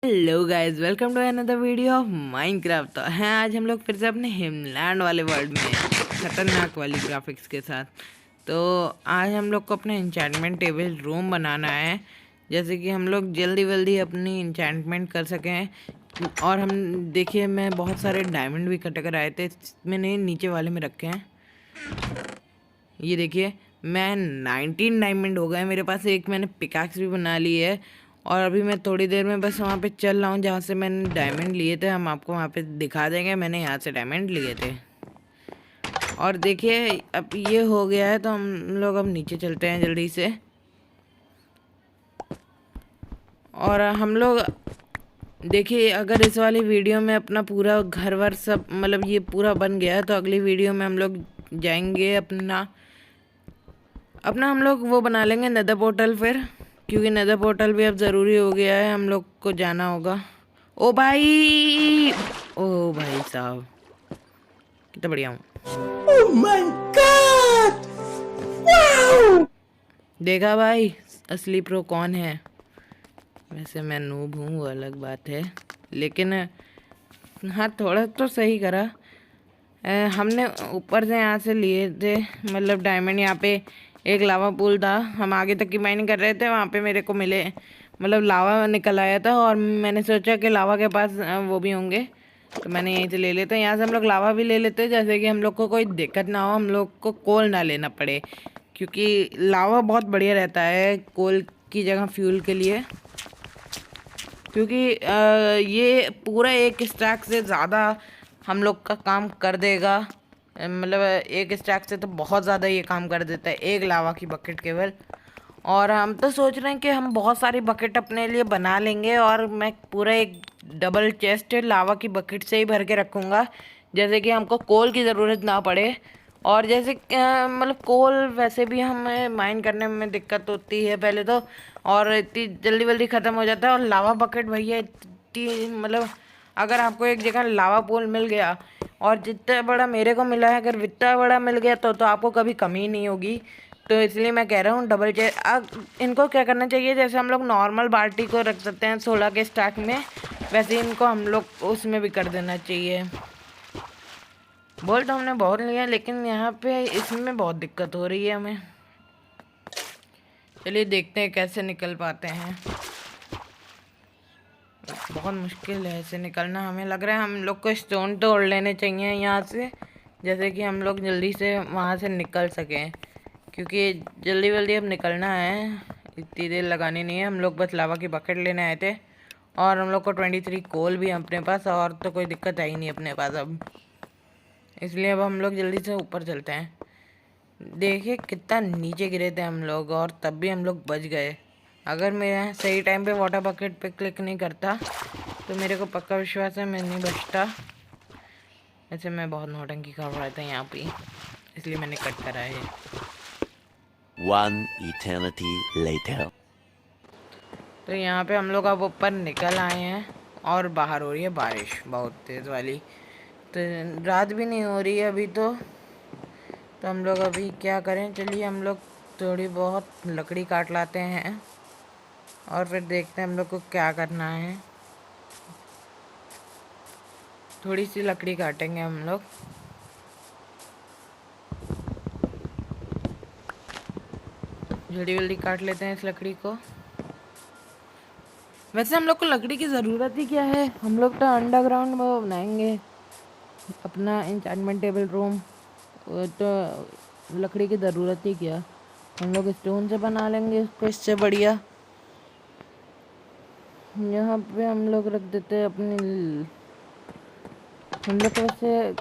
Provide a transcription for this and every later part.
Hello guys, welcome to another video of Minecraft. तो हैं आज हम लोग फिर से अपने हिमलैंड वाले वर्ल्ड में खतरनाक वाली ग्राफिक्स के साथ। तो आज हम लोग को अपने इंचेंटमेंट टेबल रूम बनाना है, जैसे कि हम लोग जल्दी जल्दी अपनी इंचेंटमेंट कर सकें। और हम देखिए, मैं बहुत सारे डायमंड भी इकट्ठे कर आए थे, मैंने नीचे वाले में रखे हैं। ये देखिए, मैं 19 डायमंड हो गए मेरे पास। एक मैंने पिकाक्स भी बना ली है और अभी मैं थोड़ी देर में बस वहाँ पे चल रहा हूँ जहाँ से मैंने डायमंड लिए थे। हम आपको वहाँ पे दिखा देंगे, मैंने यहाँ से डायमंड लिए थे। और देखिए, अब ये हो गया है तो हम लोग अब नीचे चलते हैं जल्दी से। और हम लोग देखिए, अगर इस वाली वीडियो में अपना पूरा घर वर सब मतलब ये पूरा बन गया है तो अगली वीडियो में हम लोग जाएंगे अपना अपना हम लोग वो बना लेंगे नेदर पोर्टल फिर, क्योंकि नेदर पोर्टल भी अब ज़रूरी हो गया है, हम लोग को जाना होगा। ओ भाई, ओ भाई साहब, कितना बढ़िया हूँ। Oh my God! Wow! देखा भाई, असली प्रो कौन है। वैसे मैं नूब हूँ, वो अलग बात है, लेकिन हाँ थोड़ा तो सही करा। हमने ऊपर से यहाँ से लिए थे, मतलब डायमंड। यहाँ पे एक लावा पूल था, हम आगे तक की माइनिंग कर रहे थे, वहाँ पे मेरे को मिले, मतलब लावा निकल आया था। और मैंने सोचा कि लावा के पास वो भी होंगे, तो मैंने यहीं से ले लेते हैं। यहाँ से हम लोग लावा भी ले लेते हैं, जैसे कि हम लोग को कोई दिक्कत ना हो, हम लोग को कोल ना लेना पड़े, क्योंकि लावा बहुत बढ़िया रहता है कोल की जगह फ्यूल के लिए। क्योंकि ये पूरा एक स्टैक से ज़्यादा हम लोग का काम कर देगा। मतलब एक स्टैक से तो बहुत ज़्यादा ये काम कर देता है, एक लावा की बकेट केवल। और हम तो सोच रहे हैं कि हम बहुत सारी बकेट अपने लिए बना लेंगे, और मैं पूरा एक डबल चेस्ट लावा की बकेट से ही भर के रखूँगा, जैसे कि हमको कोल की ज़रूरत ना पड़े। और जैसे मतलब कोल वैसे भी हमें माइन करने में दिक्कत होती है पहले तो, और इतनी जल्दी जल्दी ख़त्म हो जाता है। और लावा बकेट भैया इतनी, मतलब अगर आपको एक जगह लावा पूल मिल गया, और जितना बड़ा मेरे को मिला है, अगर इतना बड़ा मिल गया तो आपको कभी कमी नहीं होगी। तो इसलिए मैं कह रहा हूँ डबल चेस्ट। अब इनको क्या करना चाहिए, जैसे हम लोग नॉर्मल बाल्टी को रख सकते हैं 16 के स्टैक में, वैसे इनको हम लोग उसमें भी कर देना चाहिए। बोल तो हमने बहुत लिया, लेकिन यहाँ पे इसमें बहुत दिक्कत हो रही है हमें। चलिए देखते हैं कैसे निकल पाते हैं। बहुत मुश्किल है ऐसे निकलना। हमें लग रहा है हम लोग को स्टोन तोड़ लेने चाहिए यहाँ से, जैसे कि हम लोग जल्दी से वहाँ से निकल सकें, क्योंकि जल्दी जल्दी अब निकलना है, इतनी देर लगानी नहीं है। हम लोग बस लावा की बकेट लेने आए थे, और हम लोग को 23 कोल भी है अपने पास, और तो कोई दिक्कत आई नहीं अपने पास अब। इसलिए अब हम लोग जल्दी से ऊपर चलते हैं। देखिए कितना नीचे गिरे थे हम लोग, और तब भी हम लोग बच गए। अगर मैं सही टाइम पे वाटर बकेट पे क्लिक नहीं करता तो मेरे को पक्का विश्वास है मैं नहीं बचता। वैसे मैं बहुत नौटंकी कर रहा था यहाँ पे, इसलिए मैंने कट करा है। One eternity later. तो यहाँ पे हम लोग अब ऊपर निकल आए हैं, और बाहर हो रही है बारिश बहुत तेज़ वाली। तो रात भी नहीं हो रही है अभी तो हम लोग अभी क्या करें, चलिए हम लोग थोड़ी बहुत लकड़ी काट लाते हैं, और फिर देखते हैं हम लोग को क्या करना है। थोड़ी सी लकड़ी काटेंगे हम लोग। जल्दी जल्दी काट लेते हैं इस लकड़ी को। वैसे हम लोग को लकड़ी की ज़रूरत ही क्या है, हम लोग तो अंडरग्राउंड में बनाएंगे अपना इंचेंटमेंट टेबल रूम, तो लकड़ी की ज़रूरत ही क्या, हम लोग स्टोन से बना लेंगे उसको, इससे बढ़िया। यहाँ पे हम लोग रख देते हैं अपनी, हम लोग वैसे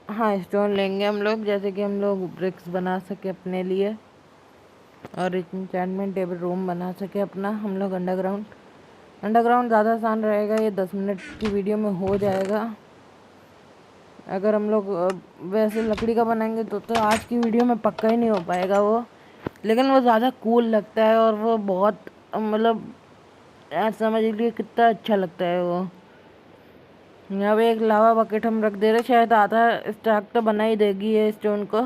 हाँ स्टोन लेंगे हम लोग, जैसे कि हम लोग ब्रिक्स बना सके अपने लिए, और इंचेंटमेंट टेबल रूम बना सके अपना हम लोग अंडरग्राउंड। अंडरग्राउंड ज़्यादा आसान रहेगा, ये 10 मिनट की वीडियो में हो जाएगा। अगर हम लोग वैसे लकड़ी का बनाएंगे तो आज की वीडियो में पक्का ही नहीं हो पाएगा वो, लेकिन वो ज़्यादा कूल लगता है, और वो बहुत मतलब यार समझ लीजिए कितना अच्छा लगता है वो। यहाँ पे एक लावा बकेट हम रख दे रहे, शायद आधा स्टैक तो बना ही देगी ये स्टोन को,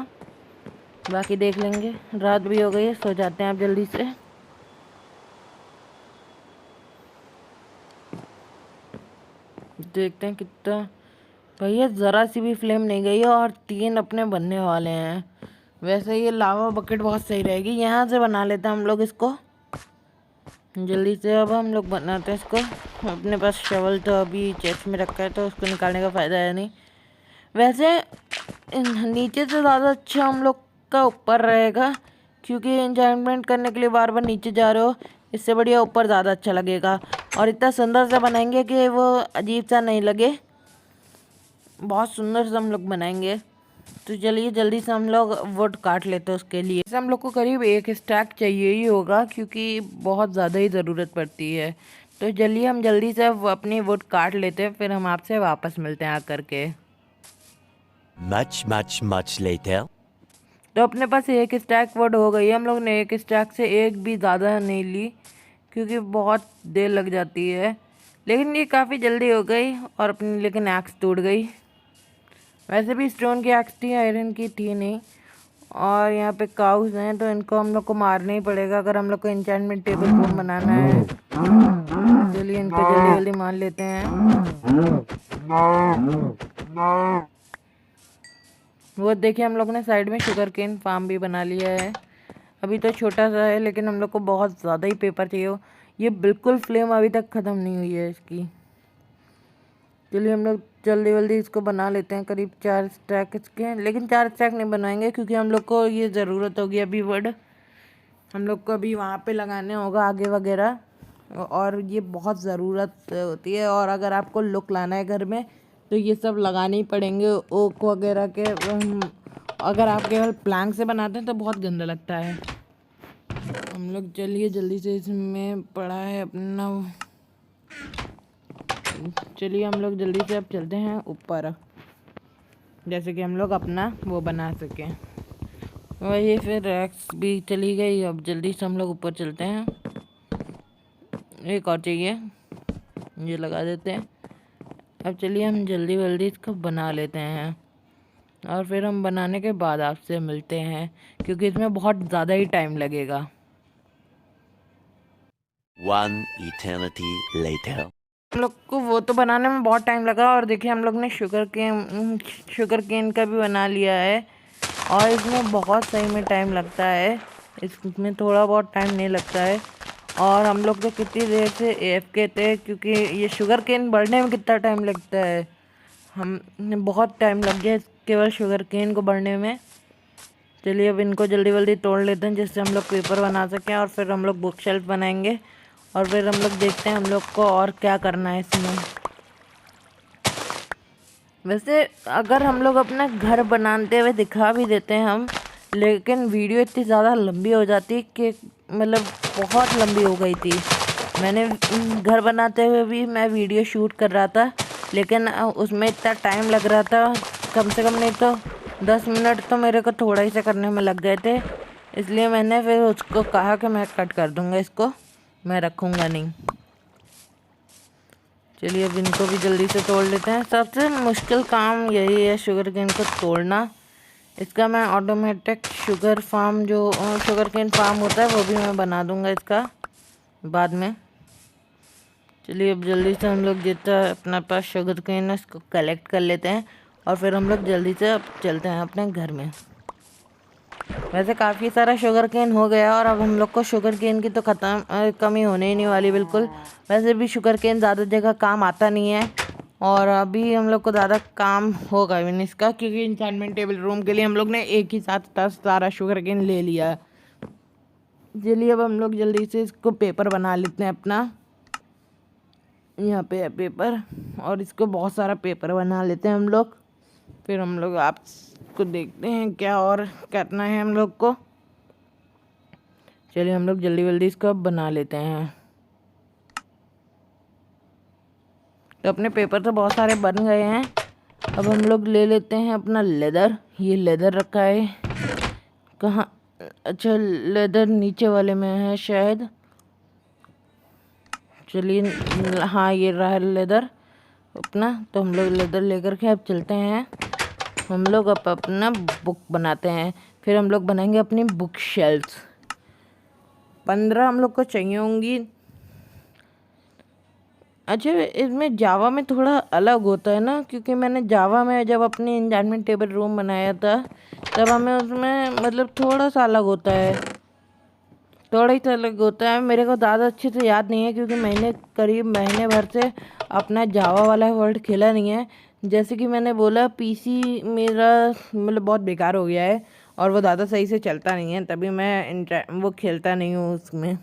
बाकी देख लेंगे। रात भी हो गई है, सो जाते हैं आप जल्दी से। देखते हैं कितना। भैया ज़रा सी भी फ्लेम नहीं गई है और 3 अपने बनने वाले हैं। वैसे ये लावा बकेट बहुत सही रहेगी, यहाँ से बना लेते हैं हम लोग इसको जल्दी से। अब हम लोग बनाते हैं इसको। अपने पास शवल तो अभी चेस्ट में रखा है तो उसको निकालने का फ़ायदा है नहीं। वैसे नीचे से ज़्यादा अच्छा हम लोग का ऊपर रहेगा, क्योंकि एंजॉयमेंट करने के लिए बार बार नीचे जा रहे हो, इससे बढ़िया ऊपर ज़्यादा अच्छा लगेगा। और इतना सुंदर सा बनाएंगे कि वो अजीब सा नहीं लगे, बहुत सुंदर सा हम लोग बनाएंगे। तो चलिए जल्दी से हम लोग वुड काट लेते हैं उसके लिए। हम लोग को करीब 1 स्टैक चाहिए ही होगा, क्योंकि बहुत ज़्यादा ही ज़रूरत पड़ती है। तो चलिए हम जल्दी से अपनी वुड काट लेते हैं, फिर हम आपसे वापस मिलते हैं आकर के। Much later. तो अपने पास 1 स्टैक वुड हो गई है। हम लोग ने 1 स्टैक से एक भी ज़्यादा नहीं ली, क्योंकि बहुत देर लग जाती है। लेकिन ये काफ़ी जल्दी हो गई और अपनी लेकिन एक्स टूट गई। वैसे भी स्टोन की एक्स थी, आयरन की थी नहीं। और यहाँ पे काउस हैं तो इनको हम लोग को मारना ही पड़ेगा अगर हम लोग को एन्चेंटमेंट टेबल फोन बनाना है। चलिए इनको जल्दी जल्दी मार लेते हैं। वो देखिए हम लोग ने साइड में शुगर केन फार्म भी बना लिया है। अभी तो छोटा सा है, लेकिन हम लोग को बहुत ज़्यादा ही पेपर चाहिए। ये बिल्कुल फ्लेम अभी तक ख़त्म नहीं हुई है इसकी। चलिए हम लोग जल्दी जल्दी इसको बना लेते हैं। करीब 4 स्टैक इसके, लेकिन 4 स्टैक नहीं बनाएंगे, क्योंकि हम लोग को ये ज़रूरत होगी अभी वुड। हम लोग को अभी वहाँ पे लगाने होगा आगे वगैरह, और ये बहुत ज़रूरत होती है। और अगर आपको लुक लाना है घर में तो ये सब लगाने ही पड़ेंगे, ओक वगैरह के। अगर आप केवल प्लैंक से बनाते हैं तो बहुत गंदा लगता है। हम लोग चलिए जल्दी से, इसमें पड़ा है अपना। चलिए हम लोग जल्दी से अब चलते हैं ऊपर, जैसे कि हम लोग अपना वो बना सकें। वही फिर रैक्स भी चली गई। अब जल्दी से हम लोग ऊपर चलते हैं। एक और चाहिए, ये लगा देते हैं। अब चलिए हम जल्दी जल्दी इसको बना लेते हैं, और फिर हम बनाने के बाद आपसे मिलते हैं, क्योंकि इसमें बहुत ज़्यादा ही टाइम लगेगा। 1 eternity later. हम लोग को वो तो बनाने में बहुत टाइम लगा, और देखिए हम लोग ने शुगर केन का भी बना लिया है। और इसमें बहुत सही में टाइम लगता है, इसमें थोड़ा बहुत टाइम नहीं लगता है। और हम लोग तो कितनी देर से AFK थे, क्योंकि ये शुगर केन बढ़ने में कितना टाइम लगता है। हम बहुत टाइम लग गया केवल शुगर केन को बढ़ने में। चलिए अब इनको जल्दी जल्दी तोड़ लेते हैं, जिससे हम लोग पेपर बना सकें, और फिर हम लोग बुक शेल्फ बनाएंगे। और फिर हम लोग देखते हैं हम लोग को और क्या करना है इसमें। वैसे अगर हम लोग अपना घर बनाते हुए दिखा भी देते हैं हम, लेकिन वीडियो इतनी ज़्यादा लंबी हो जाती कि मतलब बहुत लंबी हो गई थी। मैंने घर बनाते हुए भी मैं वीडियो शूट कर रहा था, लेकिन उसमें इतना टाइम लग रहा था, कम से कम नहीं तो 10 मिनट तो मेरे को थोड़ा ही से करने में लग गए थे। इसलिए मैंने फिर उसको कहा कि मैं कट कर दूँगा, इसको मैं रखूँगा नहीं। चलिए अब इनको भी जल्दी से तोड़ लेते हैं। सबसे मुश्किल काम यही है शुगर केन को तोड़ना। इसका मैं ऑटोमेटिक शुगर केन फार्म होता है वो भी मैं बना दूंगा इसका बाद में। चलिए अब जल्दी से हम लोग जितना अपना पास शुगर केन है उसको कलेक्ट कर लेते हैं, और फिर हम लोग जल्दी से अब चलते हैं अपने घर में। वैसे काफ़ी सारा शुगर केन हो गया, और अब हम लोग को शुगर केन की तो कमी होने ही नहीं वाली बिल्कुल। वैसे भी शुगर केन ज़्यादा जगह काम आता नहीं है, और अभी हम लोग को ज़्यादा काम होगा भी नहीं इसका, क्योंकि इंचार्टमेंट टेबल रूम के लिए हम लोग ने एक ही साथ 10 सारा शुगर केन ले लिया। चलिए अब हम लोग जल्दी से इसको पेपर बना लेते हैं अपना। यहाँ पे है पेपर, और इसको बहुत सारा पेपर बना लेते हैं हम लोग। फिर हम लोग आपको देखते हैं क्या और करना है हम लोग को। चलिए हम लोग जल्दी जल्दी इसको अब बना लेते हैं। तो अपने पेपर तो बहुत सारे बन गए हैं। अब हम लोग ले लेते हैं अपना लेदर। ये लेदर रखा है कहाँ? अच्छा, लेदर नीचे वाले में है शायद। चलिए, हाँ ये रहा लेदर अपना। तो हम लोग लेदर लेकर के अब चलते हैं। हम लोग अब अपना बुक बनाते हैं, फिर हम लोग बनाएंगे अपनी बुक शेल्फ्स। 15 हम लोग को चाहिए होंगी। अच्छा, इसमें जावा में थोड़ा अलग होता है ना, क्योंकि मैंने जावा में जब अपनी एन्चेंटमेंट टेबल रूम बनाया था तब हमें उसमें मतलब थोड़ा सा अलग होता है, थोड़ा ही तो अलग होता है। मेरे को ज़्यादा अच्छे से याद नहीं है क्योंकि मैंने करीब महीने भर से अपना जावा वाला वर्ल्ड खेला नहीं है। जैसे कि मैंने बोला, पीसी मेरा मतलब बहुत बेकार हो गया है और वो ज़्यादा सही से चलता नहीं है, तभी मैं वो खेलता नहीं हूँ उसमें।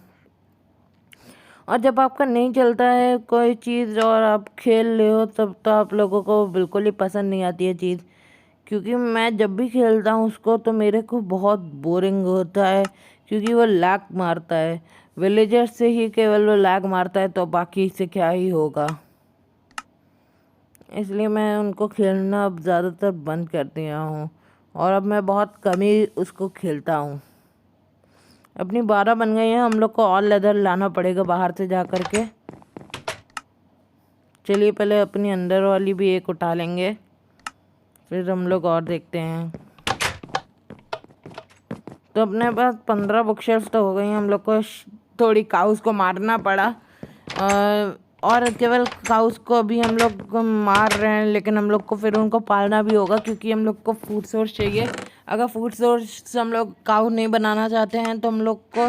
और जब आपका नहीं चलता है कोई चीज़ और आप खेल रहे हो तब तो आप लोगों को बिल्कुल ही पसंद नहीं आती है चीज़। क्योंकि मैं जब भी खेलता हूँ उसको तो मेरे को बहुत बोरिंग होता है, क्योंकि वो लैग मारता है। विलेजर से ही केवल वो लैग मारता है, तो बाकी से क्या ही होगा। इसलिए मैं उनको खेलना अब ज़्यादातर बंद कर दिया हूँ और अब मैं बहुत कम ही उसको खेलता हूँ। अपनी 12 बन गई है, हम लोग को और लेदर लाना पड़ेगा बाहर से जा कर के। चलिए पहले अपनी अंदर वाली भी एक उठा लेंगे, फिर हम लोग और देखते हैं। तो अपने पास 15 बुक शेल्फ तो हो गई हैं। हम लोग को थोड़ी काउस को मारना पड़ा, और केवल काउस को अभी हम लोग मार रहे हैं, लेकिन हम लोग को फिर उनको पालना भी होगा क्योंकि हम लोग को फूड सोर्स चाहिए। अगर फूड सोर्स हम लोग काउ नहीं बनाना चाहते हैं तो हम लोग को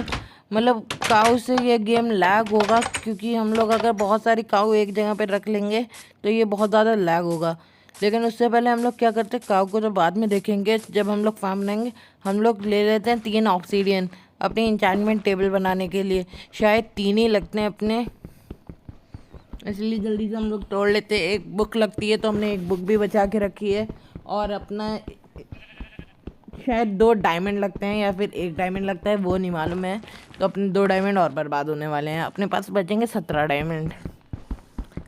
मतलब काऊ से ये गेम लैग होगा, क्योंकि हम लोग अगर बहुत सारी काऊ एक जगह पे रख लेंगे तो ये बहुत ज़्यादा लैग होगा। लेकिन उससे पहले हम लोग क्या करते हैं, काऊ को तो बाद में देखेंगे जब हम लोग फार्म बनाएंगे। हम लोग ले लेते हैं 3 ऑब्सीडियन अपनी इंचेंटमेंट टेबल बनाने के लिए। शायद 3 ही लगते हैं अपने, इसलिए जल्दी से हम लोग तोड़ लेते हैं। एक बुक लगती है तो हमने एक बुक भी बचा के रखी है, और अपना शायद 2 डायमंड लगते हैं या फिर 1 डायमंड लगता है, वो नहीं मालूम है। तो अपने 2 डायमंड और बर्बाद होने वाले हैं, अपने पास बचेंगे 17 डायमंड।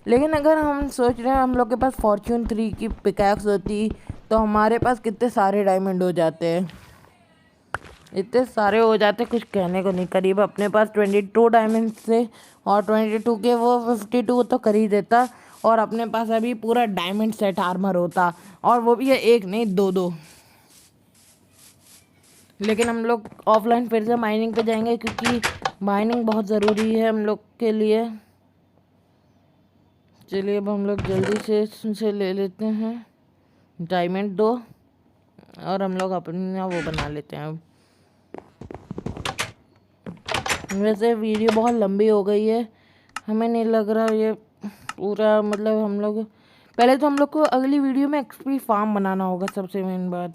लेकिन अगर हम सोच रहे हैं हम लोग के पास फॉर्च्यून 3 की पिकैक्स होती तो हमारे पास कितने सारे डायमंड हो जाते हैं, इतने सारे हो जाते कुछ कहने को नहीं। करीब अपने पास 22 डायमंड से, और 22 के वो 52 तो कर ही देता, और अपने पास अभी पूरा डायमंड सेट आर्मर होता, और वो भी है एक नहीं 2-2। लेकिन हम लोग ऑफलाइन फिर से माइनिंग पे जाएंगे क्योंकि माइनिंग बहुत ज़रूरी है हम लोग के लिए। चलिए अब हम लोग जल्दी से इससे ले लेते हैं डायमंड 2, और हम लोग अपना वो बना लेते हैं। वैसे वीडियो बहुत लंबी हो गई है, हमें नहीं लग रहा ये पूरा मतलब हम लोग पहले तो हम लोग को अगली वीडियो में एक्सपी फार्म बनाना होगा, सबसे मेन बात।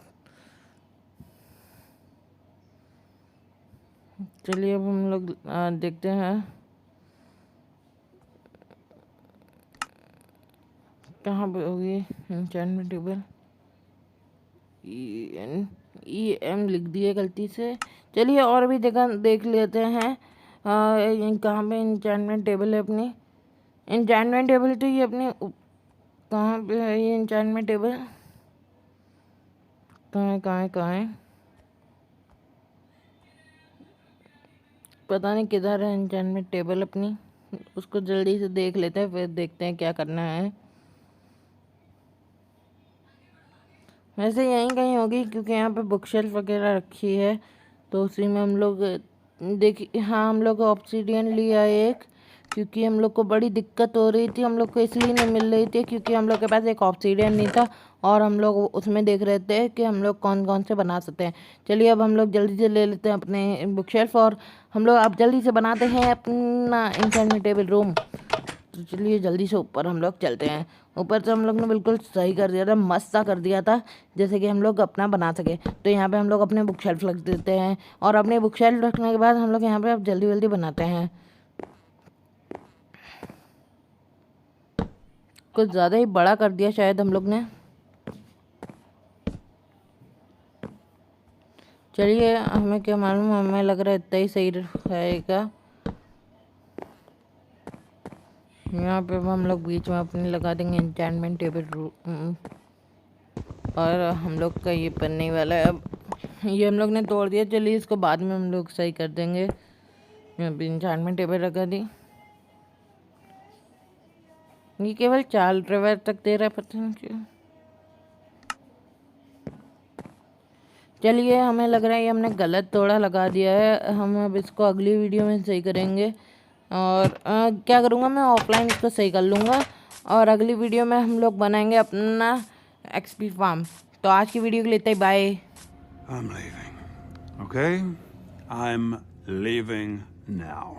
चलिए अब हम लोग देखते हैं कहाँ पे होगी एन्चेंटमेंट टेबल। EM लिख दिए गलती से। चलिए और भी जगह देख लेते हैं कहाँ पे एन्चेंटमेंट टेबल है अपनी। एन्चेंटमेंट टेबल तो ये अपने कहाँ पे है ये एन्चेंटमेंट टेबल, कहाँ है पता नहीं किधर है एन्चेंटमेंट टेबल अपनी। उसको जल्दी से देख लेते हैं, फिर देखते हैं क्या करना है। वैसे यहीं कहीं होगी क्योंकि यहाँ पे बुक शेल्फ वगैरह रखी है, तो उसी में हम लोग देखिए। हाँ, हम लोग ऑब्सीडियन लिया एक, क्योंकि हम लोग को बड़ी दिक्कत हो रही थी। हम लोग को इसलिए नहीं मिल रही थी क्योंकि हम लोग के पास एक ऑब्सीडियन नहीं था, और हम लोग उसमें देख रहे थे कि हम लोग कौन कौन से बना सकते हैं। चलिए अब हम लोग जल्दी से ले लेते हैं अपने बुक शेल्फ, और हम लोग अब जल्दी से बनाते हैं अपना एन्चेंटमेंट टेबल रूम। तो चलिए जल्दी से ऊपर हम लोग चलते हैं। ऊपर से हम लोग ने बिल्कुल सही कर दिया था, मस्त सा कर दिया था, जैसे कि हम लोग अपना बना सके। तो यहाँ पे हम लोग अपने बुक शेल्फ रख देते हैं, और अपने बुक शेल्फ रखने के बाद हम लोग यहाँ पे अब जल्दी जल्दी बनाते हैं। कुछ ज़्यादा ही बड़ा कर दिया शायद हम लोग ने। चलिए हमें क्या मालूम, हमें लग रहा है इतना ही सही रहेगा। यहाँ पे हम लोग बीच में अपने लगा देंगे एन्चेंटमेंट टेबल रूम, और हम लोग का ये बनने वाला है। अब ये हम लोग ने तोड़ दिया, चलिए इसको बाद में हम लोग सही कर देंगे। अभी एन्चेंटमेंट टेबल रखा दी, ये केवल 4 ट्रेवर तक दे रहा है, पता नहीं क्यों। चलिए हमें लग रहा है ये हमने गलत तोड़ा लगा दिया है, हम अब इसको अगली वीडियो में सही करेंगे। और क्या करूँगा मैं, ऑफलाइन इसको सही कर लूँगा और अगली वीडियो में हम लोग बनाएंगे अपना एक्सपी फार्म। तो आज की वीडियो के लिए इतना ही, bye. I'm leaving. Okay? I'm leaving now.